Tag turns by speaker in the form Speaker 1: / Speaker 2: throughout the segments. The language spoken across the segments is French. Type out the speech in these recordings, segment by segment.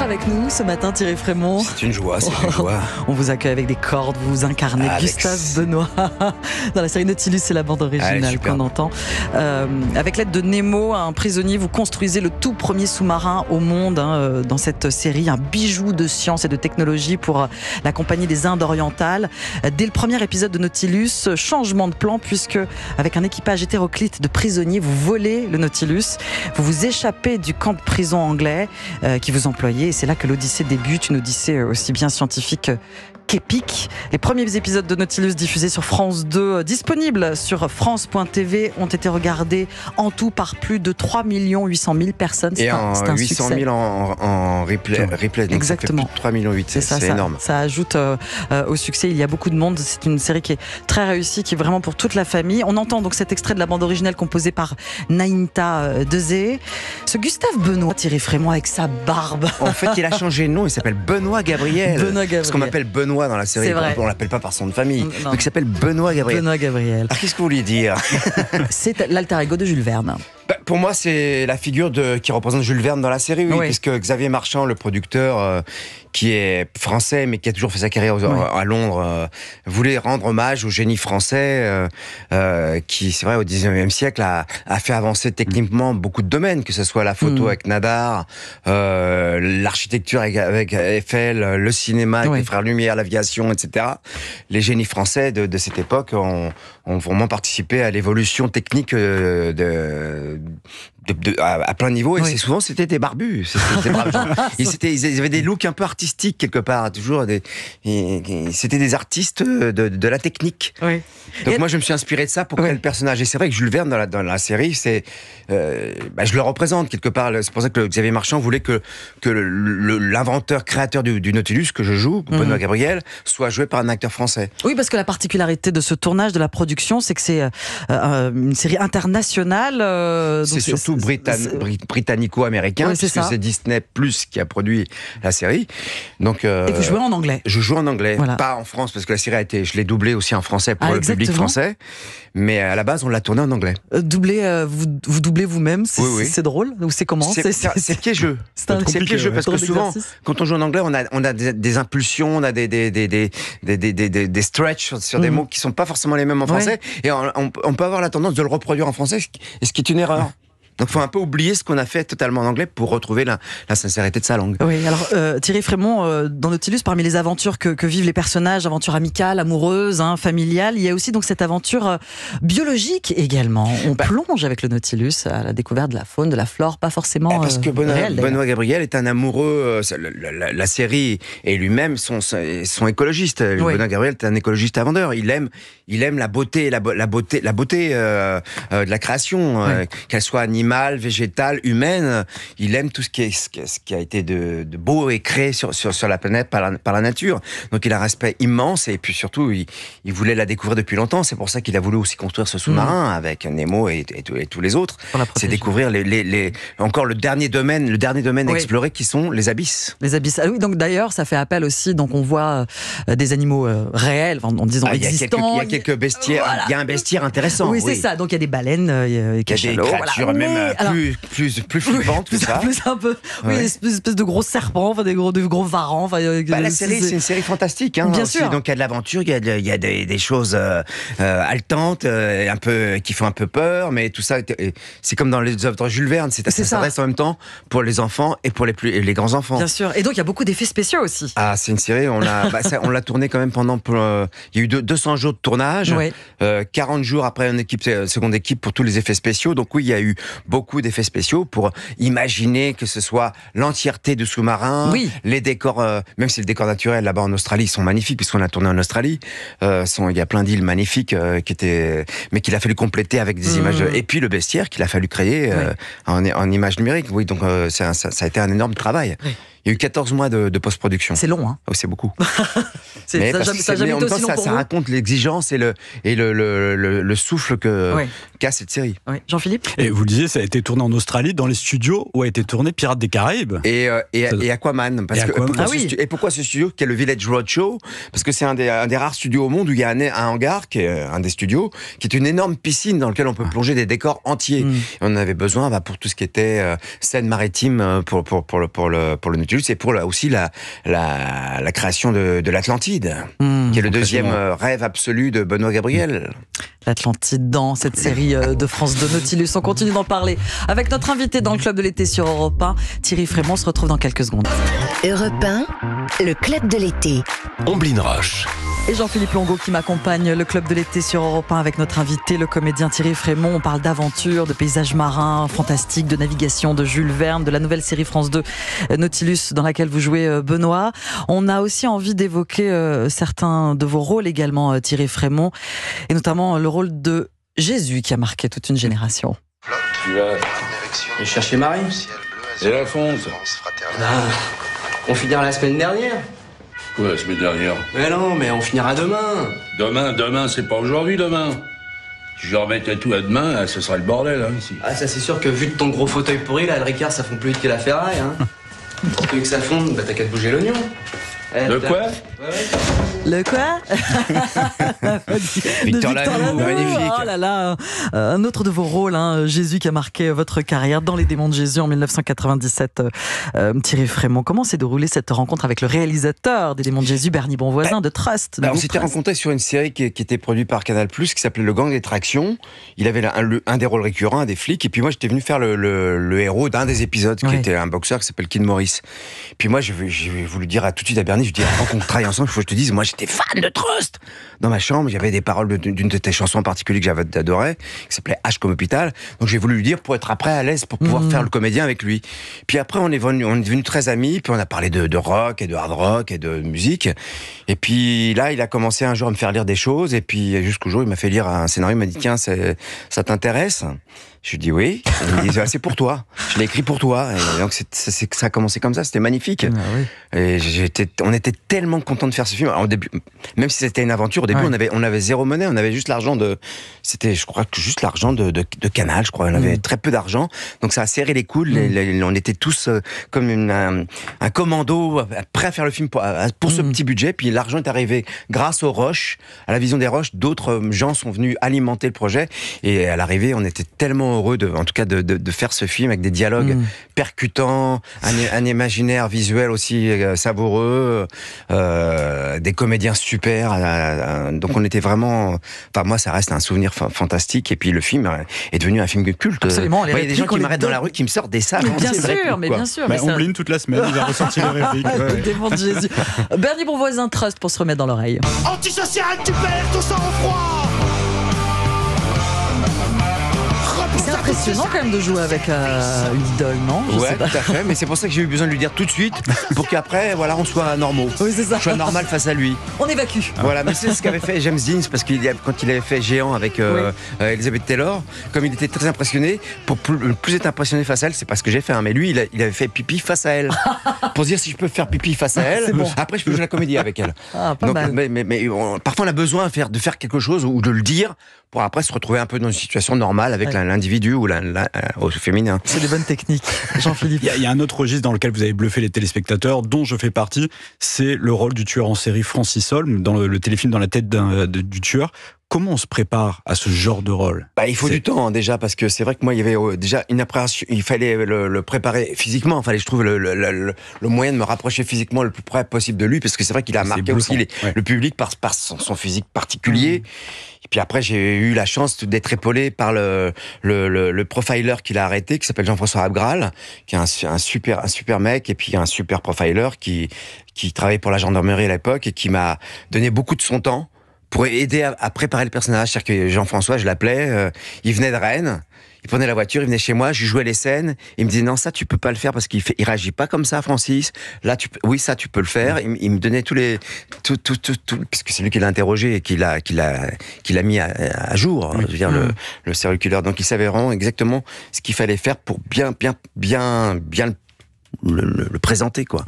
Speaker 1: avec nous ce matin, Thierry Frémont.
Speaker 2: C'est une joie, c'est une joie.
Speaker 1: On vous accueille avec des cordes, vous incarnez Gustave Benoît dans la série Nautilus, c'est la bande originale qu'on entend. Avec l'aide de Nemo, un prisonnier, vous construisez le tout premier sous-marin au monde dans cette série, un bijou de science et de technologie pour la Compagnie des Indes orientales. Dès le premier épisode de Nautilus, changement de plan puisque avec un équipage hétéroclite de prisonniers, vous volez le Nautilus, vous vous échappez du camp de prison anglais qui vous employait et c'est là que l'Odyssée débute, une Odyssée aussi bien scientifique qu'épique. Les premiers épisodes de Nautilus diffusés sur France 2, disponibles sur France.tv, ont été regardés en tout par plus de 3 800 000 personnes.
Speaker 2: Et en 800 000 en replay. Donc
Speaker 1: exactement.
Speaker 2: Ça fait plus de 3 millions 8. C'est énorme.
Speaker 1: Ça ajoute au succès. Il y a beaucoup de monde. C'est une série qui est très réussie, qui est vraiment pour toute la famille. On entend donc cet extrait de la bande originale composée par Naïnta Dezé. Ce Gustave Benoît, Thierry Frémont, avec sa barbe.
Speaker 2: En fait, il a changé de nom. Il s'appelle Benoît Gabriel. Parce qu'on m'appelle Benoît dans la série, on l'appelle pas par son de famille. Non. Donc il s'appelle Benoît Gabriel.
Speaker 1: Benoît Gabriel.
Speaker 2: Qu'est-ce que vous voulez dire?
Speaker 1: C'est l'alter ego de Jules Verne.
Speaker 2: Pour moi, c'est la figure qui représente Jules Verne dans la série, oui. Puisque Xavier Marchand, le producteur, qui est français, mais qui a toujours fait sa carrière à Londres, voulait rendre hommage au génie français, qui, c'est vrai, au 19e siècle, a fait avancer techniquement beaucoup de domaines, que ce soit la photo avec Nadar, l'architecture avec Eiffel, le cinéma avec les Frères Lumière, l'aviation, etc. Les génies français de cette époque ont vraiment participé à l'évolution technique à plein niveau, et c'était des barbus. Ils avaient des looks un peu artistiques quelque part, toujours c'était des artistes de la technique. Donc moi je me suis inspiré de ça pour créer le personnage, et c'est vrai que Jules Verne dans la série, je le représente quelque part. C'est pour ça que Xavier Marchand voulait que l'inventeur créateur du Nautilus que je joue, Benoît Gabriel, soit joué par un acteur français.
Speaker 1: Oui, parce que la particularité de ce tournage, de la production, c'est que c'est une série internationale.
Speaker 2: C'est surtout britannico-américain, puisque c'est Disney Plus qui a produit la série. Donc,
Speaker 1: et vous jouez en anglais.
Speaker 2: Je joue en anglais, pas en France, parce que la série je l'ai doublée aussi en français pour le public français. Mais à la base, on l'a tournée en anglais.
Speaker 1: Vous doublez vous-même, c'est drôle, ou c'est comment?
Speaker 2: C'est piégeux. C'est piégeux parce que souvent, quand on joue en anglais, on a des impulsions, on a des stretches sur des mots qui sont pas forcément les mêmes en français, et on peut avoir la tendance de le reproduire en français, ce qui est une erreur. Donc il faut un peu oublier ce qu'on a fait totalement en anglais pour retrouver la sincérité de sa langue.
Speaker 1: Oui, alors Thierry Frémont, dans Nautilus, parmi les aventures que vivent les personnages, aventures amicales, amoureuses, familiales, il y a aussi donc cette aventure biologique également. On plonge avec le Nautilus à la découverte de la faune, de la flore, pas forcément
Speaker 2: parce que
Speaker 1: réelle,
Speaker 2: Benoît Gabriel est un amoureux, la série et lui-même sont écologistes. Benoît Gabriel est un écologiste avant-l'heure. Il aime la beauté, la beauté de la création, qu'elle soit animale, végétale, humaine. Il aime tout ce qui a été de beau et créé sur la planète par la nature. Donc il a un respect immense, et puis surtout il voulait la découvrir depuis longtemps. C'est pour ça qu'il a voulu aussi construire ce sous-marin avec Nemo et tous les autres. C'est découvrir encore le dernier domaine exploré, qui sont les abysses.
Speaker 1: Les abysses. Ah oui, donc d'ailleurs ça fait appel aussi, donc on voit des animaux réels, en disant existants.
Speaker 2: Il y a quelques bestiaires. Il y a un bestiaire intéressant.
Speaker 1: Oui, c'est ça. Donc il y a des baleines, il y a
Speaker 2: des créatures même plus flippantes que ça.
Speaker 1: Plus un peu, une espèce de gros serpents, des gros varans.
Speaker 2: La série, c'est une série fantastique. Bien sûr. Donc il y a de l'aventure, il y a des choses haletantes, un peu qui font un peu peur, mais tout ça, c'est comme dans les œuvres de Jules Verne. Ça s'adresse en même temps pour les enfants et pour les grands enfants.
Speaker 1: Bien sûr. Et donc il y a beaucoup d'effets spéciaux aussi.
Speaker 2: Ah, c'est une série. On l'a tournée quand même pendant. Il y a eu 200 jours de tournage, 40 jours après une seconde équipe pour tous les effets spéciaux. Donc oui, il y a eu beaucoup d'effets spéciaux pour imaginer que ce soit l'entièreté du sous-marin, les décors, même si les décors naturels là-bas en Australie sont magnifiques, puisqu'on a tourné en Australie, il y a plein d'îles magnifiques mais qu'il a fallu compléter avec des images, et puis le bestiaire qu'il a fallu créer en images numériques. Oui, donc ça a été un énorme travail. Il y a eu 14 mois de post-production.
Speaker 1: C'est long, hein?
Speaker 2: Oh, c'est beaucoup.
Speaker 1: Ça
Speaker 2: raconte l'exigence et le souffle qu'a cette série.
Speaker 1: Jean-Philippe?
Speaker 3: Et vous le disiez, ça a été tourné en Australie, dans les studios où a été tourné Pirates des Caraïbes.
Speaker 2: Et Aquaman. Et pourquoi ce studio, qui est le Village Roadshow? Parce que c'est un des rares studios au monde où il y a un hangar, qui est un des studios, qui est une énorme piscine dans laquelle on peut plonger des décors entiers. Et on en avait besoin pour tout ce qui était scène maritime pour le Nautilus. Nautilus, c'est pour aussi la création de l'Atlantide, qui est le deuxième rêve absolu de Benoît Gabriel.
Speaker 1: L'Atlantide dans cette série de France 2 Nautilus. On continue d'en parler avec notre invité dans le Club de l'été sur Europe 1. Thierry Frémont, on se retrouve dans quelques secondes.
Speaker 4: Europe 1, le Club de l'été.
Speaker 5: Omblin Roche.
Speaker 1: Et Jean-Philippe Longo qui m'accompagne, le Club de l'été sur Europe 1 avec notre invité, le comédien Thierry Frémont. On parle d'aventure, de paysages marins fantastiques, de navigation, de Jules Verne, de la nouvelle série France 2 Nautilus dans laquelle vous jouez Benoît. On a aussi envie d'évoquer certains de vos rôles également, Thierry Frémont, et notamment le rôle de Jésus qui a marqué toute une génération.
Speaker 6: Tu vas chercher Marie
Speaker 7: et Alphonse.
Speaker 6: On finira la semaine dernière.
Speaker 7: Quoi, la semaine dernière?
Speaker 6: Mais non, mais on finira demain.
Speaker 7: Demain, c'est pas aujourd'hui, demain. Si je remettais tout à demain, ce sera le bordel, ici.
Speaker 6: Ah, ça c'est sûr que vu de ton gros fauteuil pourri, là, le Ricard, ça fond plus vite que la ferraille, Pour que ça fonde, t'as qu'à te bouger l'oignon.
Speaker 7: De quoi?
Speaker 1: Le quoi?
Speaker 2: Victor Lanoux, magnifique.
Speaker 1: Oh là là, un autre de vos rôles, Jésus qui a marqué votre carrière dans Les Démons de Jésus en 1997. Thierry Frémont, comment s'est déroulée cette rencontre avec le réalisateur des Démons de Jésus, Bernie Bonvoisin de Trust?
Speaker 2: On s'était rencontrés sur une série qui était produite par Canal+, qui s'appelait Le Gang des Tractions. Il avait un des rôles récurrents, un des flics, et puis moi j'étais venu faire le héros d'un des épisodes, qui était un boxeur qui s'appelle Kid Morris. Puis moi j'ai voulu dire tout de suite à Bernie, je dis avant qu'on travaille ensemble, il faut que je te dise, moi j'étais fan de Trust. Dans ma chambre, j'avais des paroles d'une de tes chansons en particulier que j'avais adoré, qui s'appelait H comme hôpital. Donc j'ai voulu lui dire pour être après à l'aise, pour pouvoir faire le comédien avec lui. Puis après on est devenus très amis, puis on a parlé de rock et de hard rock et de musique. Et puis là, il a commencé un jour à me faire lire des choses, et puis jusqu'au jour, il m'a fait lire un scénario, il m'a dit tiens, ça t'intéresse? Je lui dis oui. Il me dit c'est pour toi. Je l'ai écrit pour toi. Et donc ça a commencé comme ça. C'était magnifique. Ah oui. Et on était tellement contents de faire ce film. Alors, au début, même si c'était une aventure, au début on avait zéro monnaie. On avait juste l'argent je crois que juste l'argent de Canal. Je crois. On avait très peu d'argent. Donc ça a serré les coudes. On était tous comme un commando prêt à faire le film pour ce petit budget. Puis l'argent est arrivé grâce aux Roches, à la vision des Roches. D'autres gens sont venus alimenter le projet. Et à l'arrivée, on était tellement heureux de faire ce film avec des dialogues percutants, un imaginaire visuel aussi savoureux, des comédiens super. Donc on était vraiment... Enfin moi ça reste un souvenir fantastique, et puis le film est devenu un film culte.
Speaker 1: Absolument.
Speaker 2: Il y a des gens qui m'arrêtent dans la rue, qui me sortent des salles.
Speaker 1: Bien sûr.
Speaker 3: On bline toute la semaine, il a ressenti les répliques.
Speaker 1: Les Démons de Jésus. Bernie Bonvoisin, Trust pour se remettre dans l'oreille.
Speaker 8: Antisocial, tu perds ton sang-froid.
Speaker 1: C'est impressionnant quand même de jouer avec une idole, non?
Speaker 2: Ouais, tout à fait, mais c'est pour ça que j'ai eu besoin de lui dire tout de suite, pour qu'après, voilà, on soit normaux.
Speaker 1: Oui, c'est ça.
Speaker 2: Je sois normal face à lui.
Speaker 1: On évacue.
Speaker 2: Voilà, mais c'est ce qu'avait fait James Dean, parce que quand il avait fait Géant avec Elizabeth Taylor, comme il était très impressionné, pour plus être impressionné face à elle, c'est pas ce que j'ai fait, mais lui, il avait fait pipi face à elle. Pour se dire si je peux faire pipi face à elle, bon. Après je peux jouer la comédie avec elle.
Speaker 1: Ah, pas mal.
Speaker 2: Mais parfois on a besoin de faire quelque chose ou de le dire pour après se retrouver un peu dans une situation normale avec l'individu ou au féminin.
Speaker 1: C'est des bonnes techniques, Jean-Philippe.
Speaker 3: Il y a un autre registre dans lequel vous avez bluffé les téléspectateurs, dont je fais partie, c'est le rôle du tueur en série Francis Holm, dans le téléfilm Dans la tête du tueur. Comment on se prépare à ce genre de rôle?
Speaker 2: Il faut du temps déjà, parce que c'est vrai que moi il y avait déjà une appréhension, il fallait le préparer physiquement, il fallait je trouve le moyen de me rapprocher physiquement le plus près possible de lui, parce que c'est vrai qu'il a marqué aussi le public par son physique particulier. Et puis après j'ai eu la chance d'être épaulé par le profiler qu'il a arrêté, qui s'appelle Jean-François Abgral, qui est un super mec, et puis un super profiler qui travaillait pour la gendarmerie à l'époque et qui m'a donné beaucoup de son temps pour aider à préparer le personnage. C'est-à-dire que Jean-François, je l'appelais, il venait de Rennes, il prenait la voiture, il venait chez moi, je lui jouais les scènes, il me disait non, ça tu peux pas le faire parce qu'il réagit pas comme ça, Francis. Là oui, ça tu peux le faire. Il me donnait tout parce que c'est lui qui l'a interrogé et qui l'a mis à jour, je veux dire le serial killer. Donc il savait vraiment exactement ce qu'il fallait faire pour bien le présenter, quoi.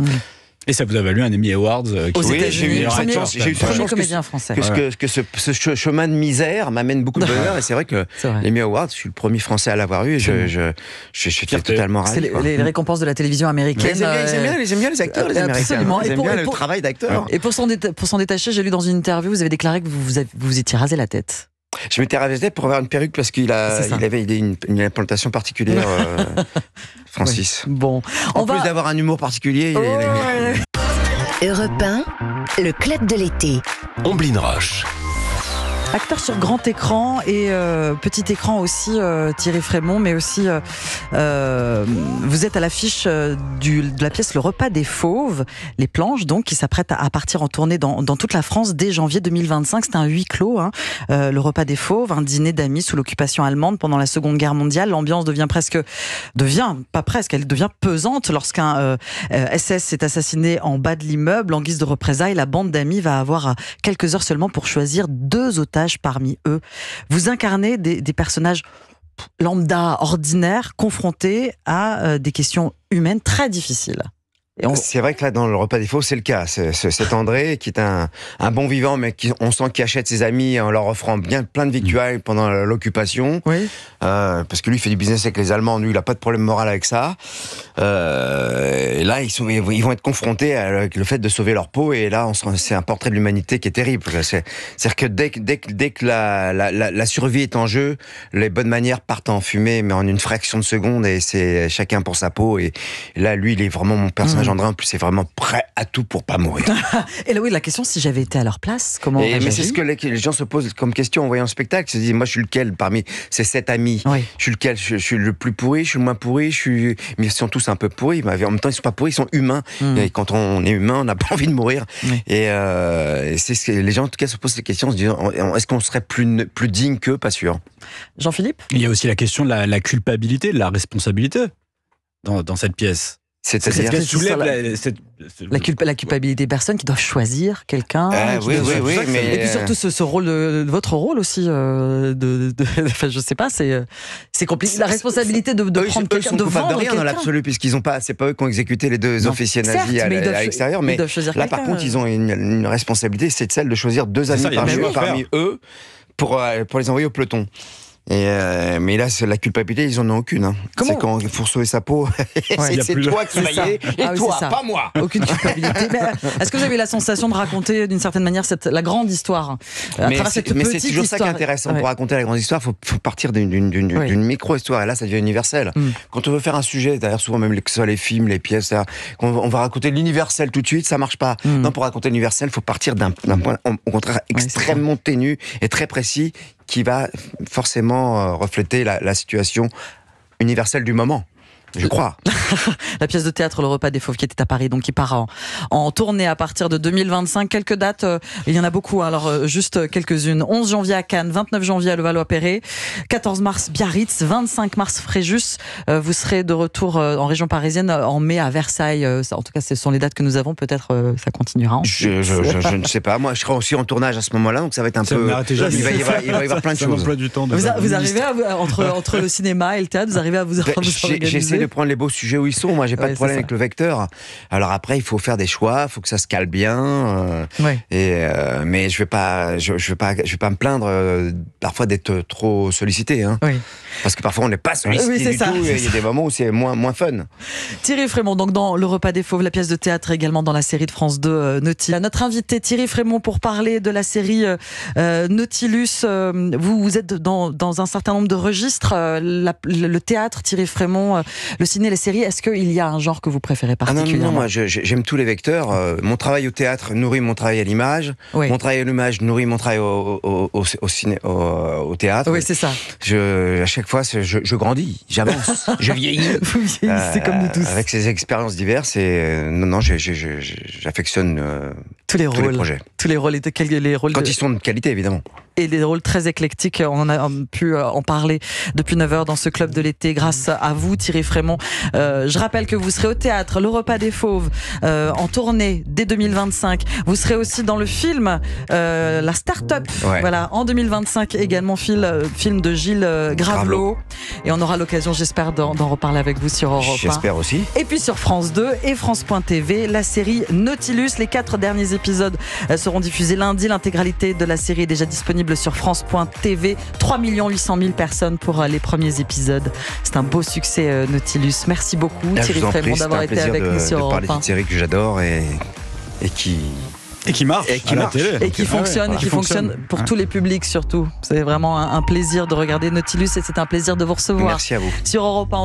Speaker 3: Et ça vous a valu un Emmy Awards
Speaker 2: j'ai eu
Speaker 1: premier comédien français.
Speaker 2: Que ce chemin de misère m'amène beaucoup de bonheur, et c'est vrai que l'Emmy Awards, je suis le premier français à l'avoir eu, et je suis totalement ravi.
Speaker 1: C'est les récompenses de la télévision américaine.
Speaker 2: Ils aiment bien les acteurs, les Américains.
Speaker 1: Absolument.
Speaker 2: Ils aiment bien le travail d'acteur.
Speaker 1: Et pour s'en détacher, j'ai lu dans une interview, vous avez déclaré que vous étiez rasé la tête.
Speaker 2: Je m'étais ravisé pour avoir une perruque parce qu'il avait une implantation particulière, Francis.
Speaker 1: Oui. Bon,
Speaker 2: en plus d'avoir un humour particulier.
Speaker 4: Europe 1, le club de l'été.
Speaker 5: Omblin Roche.
Speaker 1: Acteur sur grand écran et petit écran aussi, Thierry Frémont, mais aussi vous êtes à l'affiche de la pièce Le Repas des Fauves, les planches donc qui s'apprêtent à partir en tournée dans toute la France dès janvier 2025. C'est un huis clos, Le Repas des Fauves, un dîner d'amis sous l'occupation allemande pendant la Seconde Guerre mondiale. L'ambiance devient elle devient pesante lorsqu'un SS est assassiné en bas de l'immeuble. En guise de représailles, la bande d'amis va avoir quelques heures seulement pour choisir 2 otages parmi eux. Vous incarnez des personnages lambda, ordinaires, confrontés à des questions humaines très difficiles.
Speaker 2: C'est vrai que là, dans Le Repas des Fauves, c'est le cas. C'est André, qui est un bon vivant, mais on sent qu'il achète ses amis en leur offrant plein de victuailles pendant l'occupation.
Speaker 1: Oui.
Speaker 2: Parce que lui, il fait du business avec les Allemands. Lui, il n'a pas de problème moral avec ça. Et là, ils vont être confrontés avec le fait de sauver leur peau. Et là, c'est un portrait de l'humanité qui est terrible. C'est-à-dire que dès que la survie est en jeu, les bonnes manières partent en fumée, mais en une fraction de seconde. Et c'est chacun pour sa peau. Et là, lui, il est vraiment mon personnage. En plus, c'est vraiment prêt à tout pour pas mourir.
Speaker 1: Et là, oui, la question, si j'avais été à leur place, comment
Speaker 2: mais c'est ce que les gens se posent comme question en voyant le spectacle. Ils se disent, moi, je suis lequel parmi ces 7 amis?
Speaker 1: Oui.
Speaker 2: Je suis lequel? Je suis le plus pourri, je suis le moins pourri, mais ils sont tous un peu pourris. Mais en même temps, ils sont pas pourris, ils sont humains. Et quand on est humain, on n'a pas envie de mourir. Oui. Et c'est ce que les gens, en tout cas, se posent ces questions, en se disant, est-ce qu'on serait plus digne qu'eux? Pas sûr.
Speaker 3: Jean-Philippe? Il y a aussi la question de la culpabilité, de la responsabilité dans cette pièce.
Speaker 2: C'est-à-dire
Speaker 1: la culpabilité des personnes qui doivent choisir quelqu'un.
Speaker 2: Oui. Mais
Speaker 1: et puis surtout ce rôle, votre rôle aussi, enfin, je sais pas, c'est compliqué. La responsabilité de prendre quelqu'un, de vendre
Speaker 2: de rien
Speaker 1: quelqu'un.
Speaker 2: Dans l'absolu, puisqu'ils ont pas, c'est pas eux qui ont exécuté les 2 officiers nazis à l'extérieur, mais là par contre, ils ont une responsabilité, c'est celle de choisir 2 amis parmi eux pour les envoyer au peloton. Mais là, c'est la culpabilité, ils en ont aucune. C'est quand il faut sauver sa peau. C'est toi qui vas y aller, et toi, pas moi.
Speaker 1: Aucune culpabilité. Mais est-ce que vous avez la sensation de raconter d'une certaine manière la grande histoire
Speaker 2: mais c'est toujours ça qui est intéressant. Pour raconter la grande histoire, faut partir d'une micro-histoire. Et là, ça devient universel. Quand on veut faire un sujet, d'ailleurs, souvent même que ce soit les films, les pièces, on va raconter l'universel tout de suite, ça marche pas. Non, pour raconter l'universel, il faut partir d'un point, au contraire, extrêmement ténu et très précis, qui va forcément refléter la situation universelle du moment. Je crois.
Speaker 1: La pièce de théâtre Le Repas des Fauves qui était à Paris, donc qui part en tournée à partir de 2025. Quelques dates, il y en a beaucoup, alors juste quelques-unes. 11 janvier à Cannes, 29 janvier à Levallois-Perret, 14 mars Biarritz, 25 mars Fréjus. Vous serez de retour en région parisienne en mai à Versailles. En tout cas, ce sont les dates que nous avons. Peut-être ça continuera.
Speaker 2: Je ne sais pas. Moi, je serai aussi en tournage à ce moment-là, donc ça va être un peu... Il va y avoir plein de choses.
Speaker 1: Vous arrivez entre le cinéma et le théâtre, vous arrivez à vous organiser?
Speaker 2: J'essaie de prendre les beaux sujets où ils sont. Moi, j'ai pas de problème avec le vecteur. Alors après, il faut faire des choix, il faut que ça se cale bien. Mais je vais pas me plaindre parfois d'être trop sollicité. Parce que parfois, on n'est pas sollicité du tout. Il y a des moments où c'est moins fun.
Speaker 1: Thierry Frémont, donc dans Le Repas des Fauves, la pièce de théâtre, également dans la série de France 2 Nautilus. Notre invité Thierry Frémont pour parler de la série Nautilus. Vous êtes dans un certain nombre de registres. Le théâtre, Thierry Frémont, le ciné, les séries, est-ce qu'il y a un genre que vous préférez particulièrement?
Speaker 2: Non, moi j'aime tous les vecteurs. Mon travail au théâtre nourrit mon travail à l'image. Mon travail à l'image nourrit mon travail au théâtre.
Speaker 1: Oui, c'est ça.
Speaker 2: À chaque fois, je grandis, j'avance, je vieillis.
Speaker 1: Vous vieillissez comme nous tous.
Speaker 2: Avec ces expériences diverses, j'affectionne tous les projets.
Speaker 1: Tous les rôles.
Speaker 2: Quand ils sont de qualité, évidemment.
Speaker 1: Et des rôles très éclectiques. On a pu en parler depuis 9h dans ce club de l'été grâce à vous, Thierry Frémont. Je rappelle que vous serez au théâtre Le Repas des Fauves en tournée dès 2025. Vous serez aussi dans le film La Start-up, voilà, en 2025 également, film de Gilles Gravelot. Et on aura l'occasion, j'espère, d'en reparler avec vous sur Europe 1.
Speaker 2: J'espère aussi.
Speaker 1: Et puis sur France 2 et France.tv, la série Nautilus. Les 4 derniers épisodes seront diffusés lundi. L'intégralité de la série est déjà disponible sur France.tv. 3 800 000 personnes pour les premiers épisodes. C'est un beau succès, Nautilus. Merci beaucoup, Thierry Frémont, d'avoir été avec nous sur Europe 1.
Speaker 2: C'est une série que j'adore et qui
Speaker 3: Et qui marche.
Speaker 2: Et qui marche.
Speaker 3: À la télé.
Speaker 1: Et qui fonctionne, et qui fonctionne pour tous les publics surtout. C'est vraiment un plaisir de regarder Nautilus et c'est un plaisir de vous recevoir.
Speaker 2: Merci à vous.
Speaker 1: Sur Europe 1.